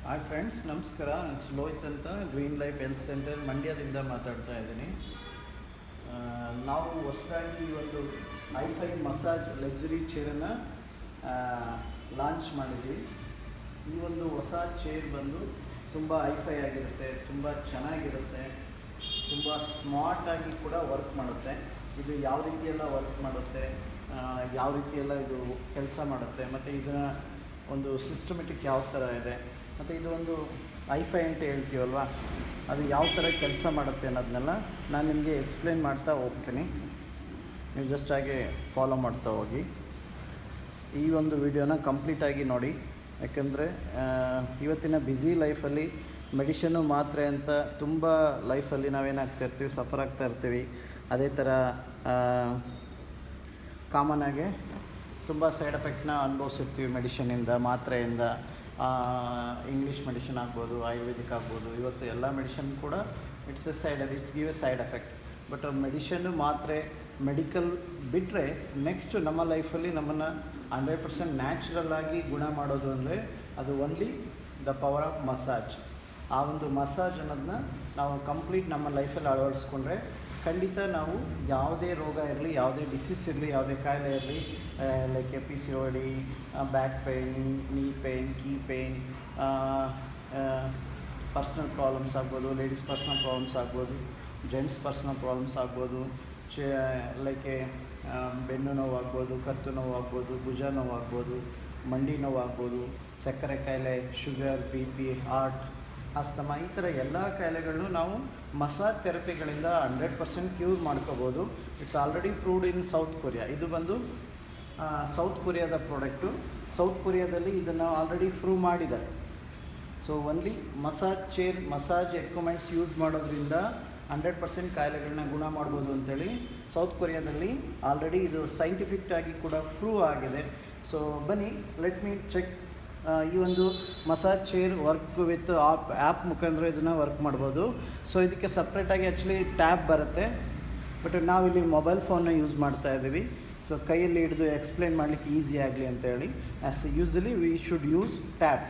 Hi friends, ನಮಸ್ಕಾರ. ನಾನು ಸ್ಲೋಹಿತ್ ಅಂತ ಗ್ರೀನ್ ಲೈಫ್ ಹೆಲ್ತ್ ಸೆಂಟರ್ ಮಂಡ್ಯದಿಂದ ಮಾತಾಡ್ತಾ ಇದ್ದೀನಿ. ನಾವು ಹೊಸದಾಗಿ ಈ ಒಂದು ಐಫೈ ಮಸಾಜ್ ಲಕ್ಸುರಿ ಚೇರನ್ನು ಲಾಂಚ್ ಮಾಡಿದ್ವಿ. ಈ ಒಂದು ಹೊಸ ಚೇರ್ ಬಂದು ತುಂಬ ಐಫೈ ಆಗಿರುತ್ತೆ, ತುಂಬ ಚೆನ್ನಾಗಿರುತ್ತೆ, ತುಂಬ ಸ್ಮಾರ್ಟಾಗಿ ಕೂಡ ವರ್ಕ್ ಮಾಡುತ್ತೆ. ಇದು ಯಾವ ರೀತಿಯೆಲ್ಲ ವರ್ಕ್ ಮಾಡುತ್ತೆ, ಯಾವ ರೀತಿಯೆಲ್ಲ ಇದು ಕೆಲಸ ಮಾಡುತ್ತೆ, ಮತ್ತು ಇದರ ಒಂದು ಸಿಸ್ಟಮೆಟಿಕ್ ಯಾವ ಥರ ಇದೆ, ಮತ್ತು ಇದು ಒಂದು ಐಫೈ ಅಂತ ಹೇಳ್ತೀವಲ್ವ, ಅದು ಯಾವ ಥರ ಕೆಲಸ ಮಾಡುತ್ತೆ ಅನ್ನೋದನ್ನೆಲ್ಲ ನಾನು ನಿಮಗೆ ಎಕ್ಸ್ಪ್ಲೇನ್ ಮಾಡ್ತಾ ಹೋಗ್ತೀನಿ. ನೀವು ಜಸ್ಟ್ ಹಾಗೆ ಫಾಲೋ ಮಾಡ್ತಾ ಹೋಗಿ. ಈ ಒಂದು ವಿಡಿಯೋನ ಕಂಪ್ಲೀಟಾಗಿ ನೋಡಿ, ಯಾಕೆಂದರೆ ಇವತ್ತಿನ ಬ್ಯುಸಿ ಲೈಫಲ್ಲಿ ಮೆಡಿಷನ್ನು ಮಾತ್ರೆ ಅಂತ ತುಂಬ ಲೈಫಲ್ಲಿ ನಾವೇನಾಗ್ತಾಯಿರ್ತೀವಿ, ಸಫರ್ ಆಗ್ತಾ ಇರ್ತೀವಿ. ಅದೇ ಥರ ಕಾಮನಾಗೆ ತುಂಬ ಸೈಡ್ ಎಫೆಕ್ಟ್ನ ಅನುಭವಿಸಿರ್ತೀವಿ ಮೆಡಿಷನಿಂದ, ಮಾತ್ರೆಯಿಂದ. ಇಂಗ್ಲೀಷ್ ಮೆಡಿಷನ್ ಆಗ್ಬೋದು, ಆಯುರ್ವೇದಿಕ್ ಆಗ್ಬೋದು. ಇವತ್ತು ಎಲ್ಲ ಮೆಡಿಷನ್ ಕೂಡ it's give A side effect. But medicine ಮಾತ್ರೆ ಮೆಡಿಕಲ್ ಬಿಟ್ಟರೆ ನೆಕ್ಸ್ಟ್ ನಮ್ಮ ಲೈಫಲ್ಲಿ ನಮ್ಮನ್ನು 100% ನ್ಯಾಚುರಲ್ ಆಗಿ ಗುಣ ಮಾಡೋದು ಅಂದರೆ ಅದು only the power of massage. ಆ ಒಂದು ಮಸಾಜ್ ಅನ್ನೋದನ್ನ ನಾವು ಕಂಪ್ಲೀಟ್ ನಮ್ಮ ಲೈಫಲ್ಲಿ ಅಳವಡಿಸ್ಕೊಂಡ್ರೆ ಖಂಡಿತ ನಾವು ಯಾವುದೇ ರೋಗ ಇರಲಿ, ಯಾವುದೇ ಡಿಸೀಸ್ ಇರಲಿ, ಯಾವುದೇ ಕಾಯಿಲೆ ಇರಲಿ, ಲೈಕ್ PCOD, ಬ್ಯಾಕ್ ಪೇಯ್ನ್, ನೀ pain, key pain, personal problems ಆಗ್ಬೋದು, ಲೇಡೀಸ್ ಪರ್ಸ್ನಲ್ ಪ್ರಾಬ್ಲಮ್ಸ್ ಆಗ್ಬೋದು, ಜೆಂಟ್ಸ್ ಪರ್ಸ್ನಲ್ ಪ್ರಾಬ್ಲಮ್ಸ್ ಆಗ್ಬೋದು, ಲೈಕ್ ಬೆನ್ನು ನೋವು ಆಗ್ಬೋದು, ಕತ್ತು ನೋವು ಆಗ್ಬೋದು, ಭುಜ ನೋವು ಆಗ್ಬೋದು, ಮಂಡಿ ನೋವು ಆಗ್ಬೋದು, ಸಕ್ಕರೆ ಕಾಯಿಲೆ, ಶುಗರ್, BP, ಹಾರ್ಟ್, ಅಸ್ತಮ, ಈ ಥರ ಎಲ್ಲ ಕಾಯಿಲೆಗಳನ್ನು ನಾವು ಮಸಾಜ್ ಥೆರಪಿಗಳಿಂದ 100% ಕ್ಯೂರ್ ಮಾಡ್ಕೋಬೋದು. It's already proved in south Korea. ಇದು ಬಂದು ಸೌತ್ ಕೊರಿಯಾದ ಪ್ರಾಡಕ್ಟು. ಸೌತ್ ಕೊರಿಯಾದಲ್ಲಿ ಇದನ್ನು ಆಲ್ರೆಡಿ ಪ್ರೂವ್ ಮಾಡಿದ್ದಾರೆ. So only massage chair, massage equipments use ಮಾಡೋದ್ರಿಂದ 100% ಕಾಯಿಲೆಗಳನ್ನ ಗುಣ ಮಾಡ್ಬೋದು ಅಂತೇಳಿ ಸೌತ್ ಕೊರಿಯಾದಲ್ಲಿ ಆಲ್ರೆಡಿ ಇದು ಸೈಂಟಿಫಿಕ್ ಆಗಿ ಕೂಡ ಪ್ರೂವ್ ಆಗಿದೆ. ಸೊ ಬನ್ನಿ, ಲೆಟ್ ಮೀ ಚೆಕ್. ಈ ಒಂದು massage chair work with app ಮುಖಾಂತರ ಇದನ್ನು ವರ್ಕ್ ಮಾಡ್ಬೋದು. ಸೊ ಇದಕ್ಕೆ ಸಪ್ರೇಟಾಗಿ ಆ್ಯಕ್ಚುಲಿ ಟ್ಯಾಬ್ ಬರುತ್ತೆ, ಬಟ್ ನಾವಿಲ್ಲಿ ಮೊಬೈಲ್ ಫೋನ್ನ ಯೂಸ್ ಮಾಡ್ತಾ ಇದ್ದೀವಿ. ಸೊ ಕೈಯಲ್ಲಿ ಹಿಡಿದು ಎಕ್ಸ್ಪ್ಲೇನ್ ಮಾಡಲಿಕ್ಕೆ ಈಸಿ ಆಗಲಿ ಅಂತೇಳಿ usually we should use tab.